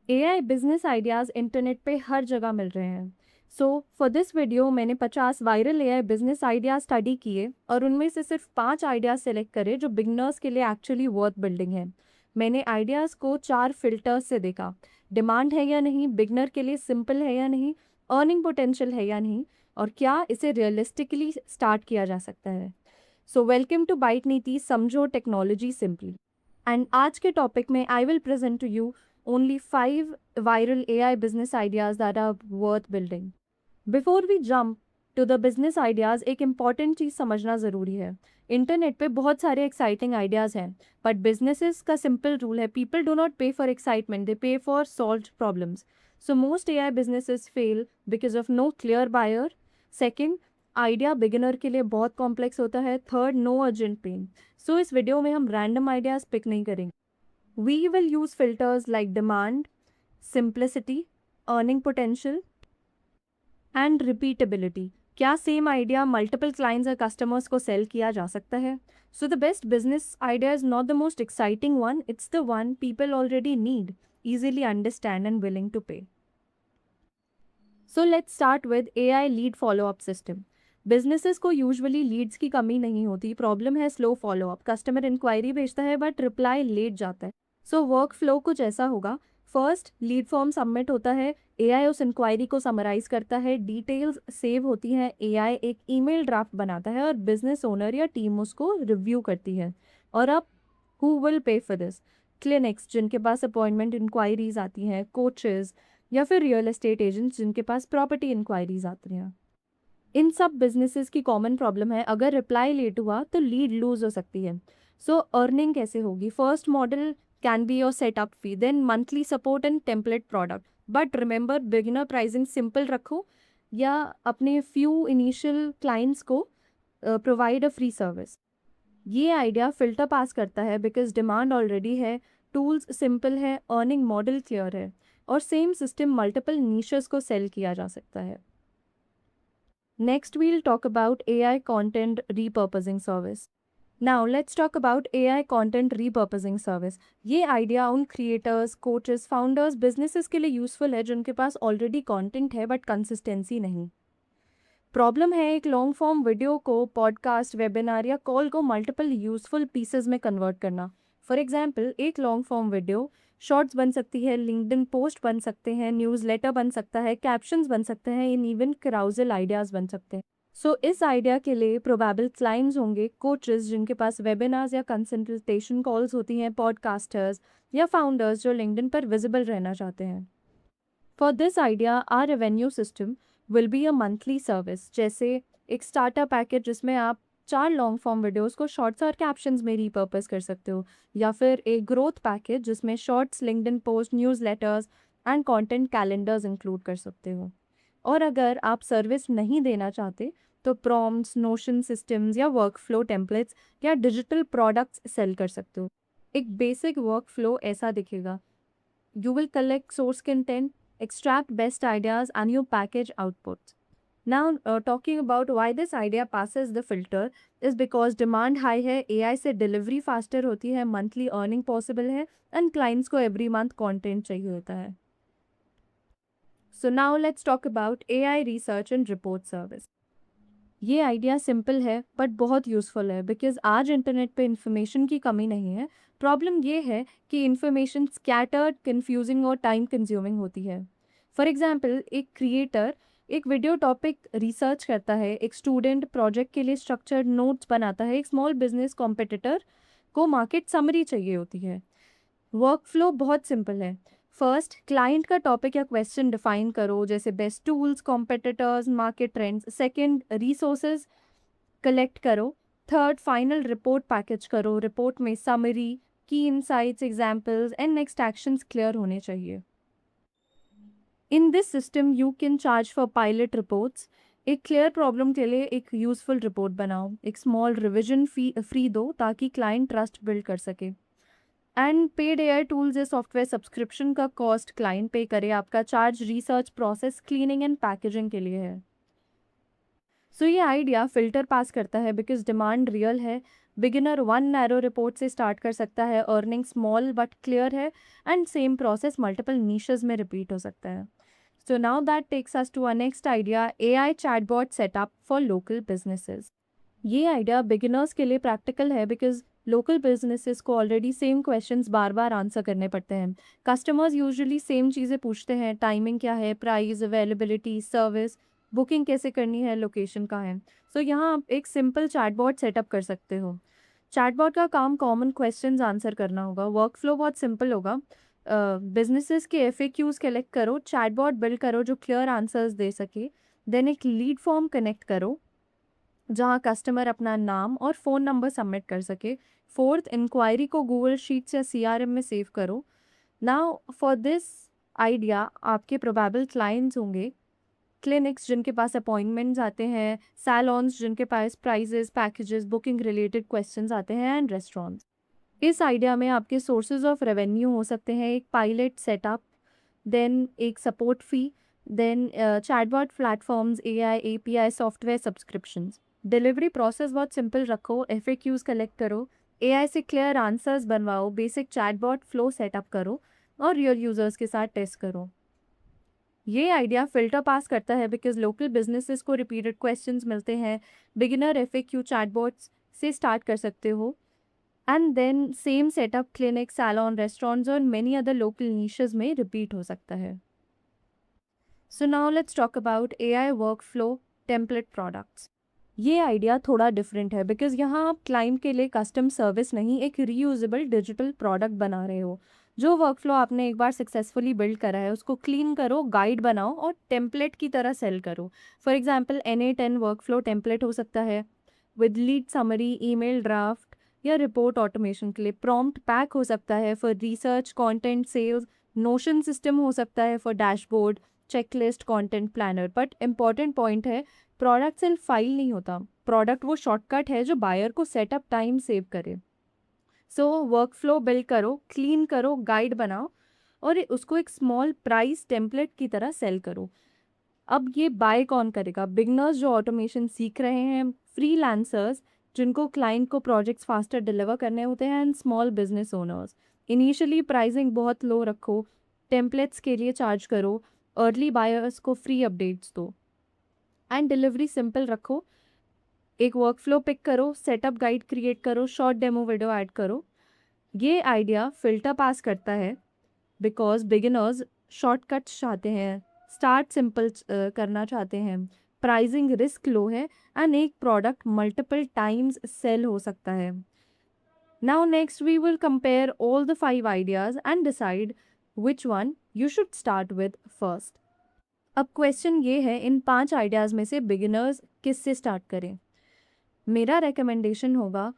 AI business ideas internet पे हर जगह मिल रहे हैं। सो फॉर दिस वीडियो मैंने 50 viral AI business ideas study किए और उनमें से सिर्फ 5 आइडियाज़ सेलेक्ट करे जो बिगनर्स के लिए एक्चुअली वर्थ बिल्डिंग है। मैंने आइडियाज़ को 4 फिल्टर्स से देखा। डिमांड है या नहीं, बिगनर के लिए सिंपल है या नहीं, अर्निंग पोटेंशियल है या नहीं, और क्या इसे रियलिस्टिकली स्टार्ट किया जा सकता है। सो वेलकम टू बाइट नीति, समझो टेक्नोलॉजी सिंपली। एंड आज के टॉपिक में I will present to you only 5 viral AI business ideas that are worth building. Before we jump to the business ideas, एक important चीज़ समझना ज़रूरी है। इंटरनेट पे बहुत सारे एक्साइटिंग आइडियाज़ हैं, बट बिजनेसेस का सिंपल रूल है, people do not pay for excitement, they pay for solved problems. So most AI businesses fail because of no clear buyer. Second, idea beginner के लिए बहुत complex होता है। Third, no urgent pain. So इस video में हम random ideas pick नहीं करेंगे। We will use filters like demand, simplicity, earning potential, and repeatability. क्या सेम आइडिया मल्टीपल क्लाइंट्स और कस्टमर्स को सेल किया जा सकता है? So the best business idea is not the most exciting one, it's the one people already need, easily understand and willing to pay. So let's start with AI lead follow up system. Businesses को usually Leeds की कमी नहीं होती, problem है slow follow up. Customer inquiry भेजता है but reply late जाता है। सो वर्क फ्लो कुछ ऐसा होगा। फर्स्ट, लीड फॉर्म सबमिट होता है, AI उस इंक्वायरी को समराइज करता है, डिटेल्स सेव होती हैं, AI एक ईमेल ड्राफ्ट बनाता है और बिजनेस ओनर या टीम उसको रिव्यू करती है। और अब who will pay for this? Clinics जिनके पास अपॉइंटमेंट इंक्वायरीज आती हैं, कोचेस, या फिर रियल एस्टेट एजेंट्स जिनके पास प्रॉपर्टी इंक्वायरीज आती हैं। इन सब बिजनेसेस की कॉमन प्रॉब्लम है, अगर रिप्लाई लेट हुआ तो लीड लूज हो सकती है। सो अर्निंग कैसे होगी? First model can be your setup fee, then monthly support and template product. But remember, beginner pricing simple रखो या अपने फ्यू इनिशियल क्लाइंट्स को प्रोवाइड अ फ्री सर्विस। ये आइडिया फिल्टर पास करता है बिकॉज डिमांड ऑलरेडी है, tools simple है, earning model clear है, और सेम सिस्टम मल्टीपल नीशेस को सेल किया जा सकता है। Next we'll talk about AI content repurposing service. Now let's talk about AI content repurposing service. ये आइडिया उन क्रिएटर्स, कोचेस, फाउंडर्स, बिजनेसेस के लिए यूजफुल है जिनके पास ऑलरेडी कंटेंट है बट कंसिस्टेंसी नहीं। प्रॉब्लम है एक लॉन्ग फॉर्म वीडियो को, पॉडकास्ट, वेबिनार या कॉल को मल्टीपल यूजफुल पीसेस में कन्वर्ट करना। फॉर एग्जाम्पल, एक लॉन्ग फॉर्म वीडियो शॉर्ट्स बन सकती है, लिंक्डइन पोस्ट बन सकते हैं, न्यूज़लेटर बन सकता है, कैप्शंस बन सकते हैं, इन इवन क्राउजल आइडियाज़ बन सकते हैं। सो इस आइडिया के लिए प्रोबेबल क्लाइंट्स होंगे कोचेस जिनके पास वेबिनार्स या कंसल्टेशन कॉल्स होती हैं, पॉडकास्टर्स या फाउंडर्स जो लिंक्डइन पर विजिबल रहना चाहते हैं। For this idea our revenue system will be a monthly service, जैसे एक स्टार्टर पैकेज जिसमें आप 4 लॉन्ग फॉर्म वीडियोस को शॉर्ट्स और कैप्शंस में रीपर्पस कर सकते हो, या फिर एक ग्रोथ पैकेज जिसमें shorts, LinkedIn post, newsletters and content calendars include कर सकते हो। और अगर आप सर्विस नहीं देना चाहते तो प्रॉम्प्ट्स, नोशन सिस्टम्स या वर्कफ्लो टेम्पलेट्स या डिजिटल प्रोडक्ट्स सेल कर सकते हो। एक बेसिक वर्कफ्लो ऐसा दिखेगा। You will collect source content, extract best ideas, and you package outputs. Now, talking about why this idea passes the filter is because demand high है, AI से delivery faster होती है, monthly earning possible है, and clients को every month content चाहिए होता है. So now let's talk about AI research and report service. ये आइडिया सिंपल है बट बहुत यूज़फुल है बिकॉज आज इंटरनेट पे इंफॉर्मेशन की कमी नहीं है। प्रॉब्लम ये है कि इंफॉर्मेशन स्कैटर्ड, कंफ्यूजिंग और टाइम कंज्यूमिंग होती है। फॉर एग्जांपल, एक क्रिएटर एक वीडियो टॉपिक रिसर्च करता है, एक स्टूडेंट प्रोजेक्ट के लिए स्ट्रक्चर्ड नोट्स बनाता है, एक स्मॉल बिजनेस कॉम्पिटिटर को मार्केट समरी चाहिए होती है। वर्कफ्लो बहुत सिंपल है। फर्स्ट, क्लाइंट का टॉपिक या क्वेश्चन डिफाइन करो, जैसे best tools, competitors, market trends. Second, resources collect करो। थर्ड, फाइनल रिपोर्ट पैकेज करो, रिपोर्ट में समरी, की insights, examples and next actions clear होने चाहिए। In this system you can charge for pilot reports. एक clear problem के लिए एक यूजफुल रिपोर्ट बनाओ, एक स्मॉल रिविजन फी फ्री दो ताकि क्लाइंट ट्रस्ट बिल्ड कर सके। एंड पेड AI टूल्स या सॉफ्टवेयर सब्सक्रिप्शन का कॉस्ट क्लाइंट पे करे, आपका charge research, process, cleaning and packaging के लिए है। सो ये आइडिया फिल्टर पास करता है बिकॉज डिमांड रियल है। बिगिनर 1 नैरो रिपोर्ट से स्टार्ट कर सकता है, अर्निंग स्मॉल बट क्लियर है, and same process multiple niches में रिपीट हो सकता है। So now that takes us to our next idea, AI chatbot setup for local businesses. ये आइडिया बिगिनर्स के लिए प्रैक्टिकल है बिकॉज लोकल बिजनेसेस को ऑलरेडी सेम क्वेश्चंस बार बार आंसर करने पड़ते हैं। कस्टमर्स यूजुअली सेम चीज़ें पूछते हैं, टाइमिंग क्या है, प्राइस, अवेलेबिलिटी, सर्विस, बुकिंग कैसे करनी है, लोकेशन कहाँ है। सो यहाँ आप एक सिंपल चैटबॉट सेटअप कर सकते हो। चैटबॉट का काम कॉमन क्वेश्चंस आंसर करना होगा। वर्क फ्लो बहुत सिंपल होगा। बिजनेसेस के FAQs कलेक्ट करो, चैटबॉट बिल्ड करो जो क्लियर आंसर्स दे सके, देन एक लीड फॉर्म कनेक्ट करो जहाँ कस्टमर अपना नाम और फ़ोन नंबर सबमिट कर सके। फोर्थ, इंक्वायरी को गूगल शीट्स या CRM में सेव करो। नाउ फॉर दिस आइडिया आपके प्रोबेबल क्लाइंट्स होंगे क्लिनिक्स जिनके पास अपॉइंटमेंट्स आते हैं, सैलॉन्स जिनके पास prices, packages, booking related questions आते हैं, एंड रेस्टोरेंट्स। इस आइडिया में आपके सोर्सेज ऑफ रेवेन्यू हो सकते हैं एक पायलट सेटअप, देन एक support fee, then chatbot platforms, AI, API, software subscriptions. Delivery process बहुत सिंपल रखो, FAQs कलेक्ट करो, AI से क्लियर आंसर्स बनवाओ, बेसिक चैटबॉट फ्लो सेटअप करो और रियल यूजर्स के साथ टेस्ट करो। ये आइडिया फिल्टर पास करता है बिकॉज लोकल बिजनेसेस को रिपीटेड क्वेश्चंस मिलते हैं। बिगिनर FAQ चैटबॉट्स से स्टार्ट कर सकते हो, and then same setup clinic, salon, restaurants और मेनी अदर लोकल नीशेस में रिपीट हो सकता है। So now let's talk about AI workflow template products. ये आइडिया थोड़ा डिफरेंट है बिकॉज यहाँ आप क्लाइंट के लिए कस्टम सर्विस नहीं, एक रीयूजेबल डिजिटल प्रोडक्ट बना रहे हो। जो वर्कफ्लो आपने एक बार सक्सेसफुली बिल्ड करा है उसको क्लीन करो, गाइड बनाओ और टेम्पलेट की तरह सेल करो। For example NA10 workflow template हो सकता है with lead summary, email draft या रिपोर्ट ऑटोमेशन के लिए। प्रॉम्प्ट पैक हो सकता है for research, content, sales. Notion system हो सकता है for dashboard, checklist, content planner. But important point है, प्रोडक्ट सिर्फ फाइल नहीं होता, प्रोडक्ट वो शॉर्टकट है जो बायर को सेटअप टाइम सेव करे। सो वर्कफ्लो बिल्ड करो, क्लीन करो, गाइड बनाओ और उसको एक स्मॉल प्राइस टेम्पलेट की तरह सेल करो। अब ये बाय कौन करेगा? बिगनर्स जो ऑटोमेशन सीख रहे हैं, फ्रीलांसर्स जिनको क्लाइंट को प्रोजेक्ट्स फास्टर डिलीवर करने होते हैं, and small business owners. Initially pricing बहुत लो रखो, टेम्पलेट्स के लिए चार्ज करो, अर्ली बायर्स को फ्री अपडेट्स दो, एंड डिलीवरी सिंपल रखो। एक वर्कफ्लो पिक करो, सेटअप गाइड क्रिएट करो, शॉर्ट डेमो वीडियो ऐड करो। ये आइडिया फिल्टर पास करता है बिकॉज बिगिनर्स शॉर्टकट्स चाहते हैं, स्टार्ट सिंपल करना चाहते हैं, प्राइसिंग रिस्क लो है, एंड एक प्रोडक्ट मल्टीपल टाइम्स सेल हो सकता है। Now next we will compare all the 5 ideas and decide which one you should start with first. अब क्वेश्चन ये है, इन 5 आइडियाज़ में से बिगिनर्स किससे स्टार्ट करें? मेरा रिकमेंडेशन होगा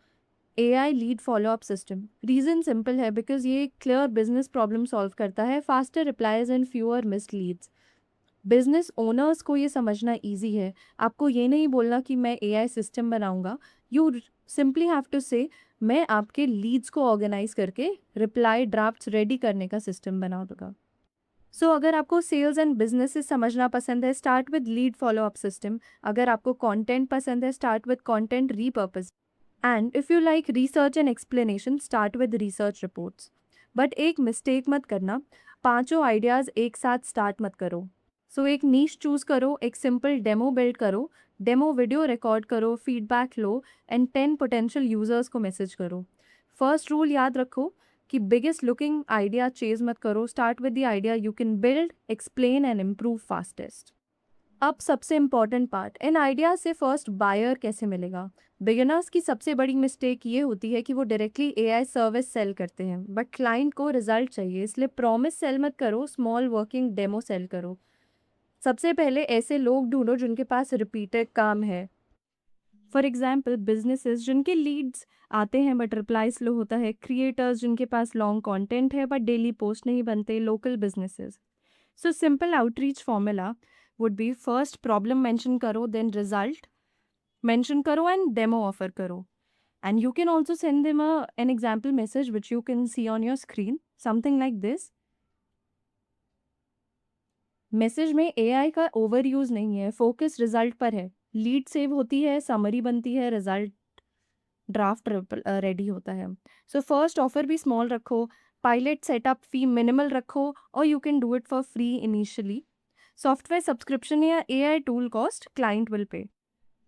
AI lead follow up system. Reason simple है बिकॉज ये क्लियर बिजनेस प्रॉब्लम सॉल्व करता है, faster replies and fewer missed leads. Business owners को ये समझना ईजी है। आपको ये नहीं बोलना कि मैं AI सिस्टम बनाऊंगा, यू सिंपली हैव टू से मैं आपके लीड्स को ऑर्गेनाइज करके रिप्लाई ड्राफ्ट्स रेडी करने का सिस्टम बना दूंगा। सो अगर आपको सेल्स एंड बिजनेसेस समझना पसंद है, start with lead follow up system. अगर आपको कंटेंट पसंद है, start with content repurpose. And if you like research and explanation, start with research reports. But एक मिस्टेक मत करना, पांचों आइडियाज़ एक साथ स्टार्ट मत करो। सो एक नीश चूज करो, एक सिंपल डेमो बिल्ड करो, डेमो वीडियो रिकॉर्ड करो, feedback low, and 10 potential users को मैसेज करो। फर्स्ट रूल याद रखो कि बिगेस्ट लुकिंग आइडिया चेज मत करो, start with the idea you can build, explain and improve fastest. अब सबसे इम्पॉर्टेंट पार्ट, इन आइडिया से फर्स्ट बायर कैसे मिलेगा? बिगिनर्स की सबसे बड़ी मिस्टेक ये होती है कि वो डायरेक्टली AI सर्विस सेल करते हैं, बट क्लाइंट को रिजल्ट चाहिए, इसलिए प्रॉमिस सेल मत करो, स्मॉल वर्किंग डेमो सेल करो। सबसे पहले ऐसे लोग ढूंढो जिनके पास रिपीटेड काम है। फॉर एग्जाम्पल बिजनेसेस जिनके लीड्स आते हैं बट रिप्लाई स्लो होता है, क्रिएटर्स जिनके पास लॉन्ग कंटेंट है बट डेली पोस्ट नहीं बनते, local businesses. So simple outreach formula would be, first problem mention करो, देन रिजल्ट मेंशन करो एंड डेमो ऑफर करो। And you can also send them an example message which you can see on your screen, something like this. Message में AI का over use नहीं है, focus result पर है। Lead save होती है, समरी बनती है, रिजल्ट ड्राफ्ट रेडी होता है। सो फर्स्ट ऑफर भी स्मॉल रखो, पायलट सेटअप फी मिनिमल रखो और you can do it for free initially. Software subscription या AI tool cost client will pay.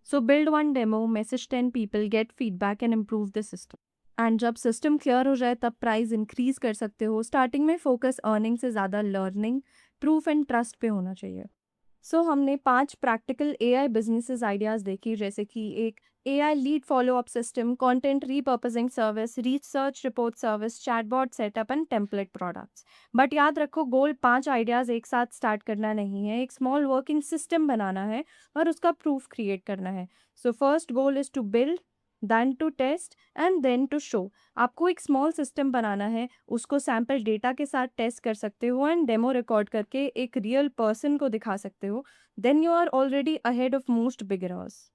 So build one demo, message 10 people, get feedback and improve the system. And जब system clear हो जाए तब price increase कर सकते हो। Starting में focus earning से ज़्यादा लर्निंग, प्रूफ एंड ट्रस्ट पे होना चाहिए। सो हमने 5 प्रैक्टिकल एआई बिजनेसेस आइडियाज़ देखी, जैसे कि एक AI lead follow up system, content repurposing service, research report service, chatbot setup and template products. But याद रखो, गोल 5 आइडियाज़ एक साथ स्टार्ट करना नहीं है, एक स्मॉल वर्किंग सिस्टम बनाना है और उसका प्रूफ क्रिएट करना है। So first goal is to build, then to test and then to show. आपको एक स्मॉल सिस्टम बनाना है, उसको सैम्पल डेटा के साथ टेस्ट कर सकते हो एंड डेमो रिकॉर्ड करके एक रियल पर्सन को दिखा सकते हो। Then you are already ahead of most beginners.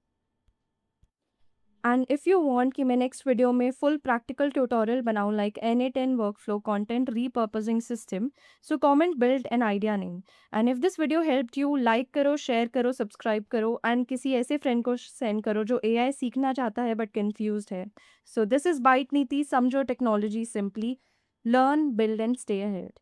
And if you want कि मैं नेक्स्ट वीडियो में फुल प्रैक्टिकल ट्यूटोरियल बनाऊँ like N8N workflow, content repurposing system, so comment build an idea name. And if this video helped you, like करो, share करो, subscribe करो and किसी ऐसे friend को सेंड करो जो एआई सीखना चाहता है बट कंफ्यूज्ड है। सो दिस इज बाइट नीति, समझो technology simply, learn, build and stay ahead.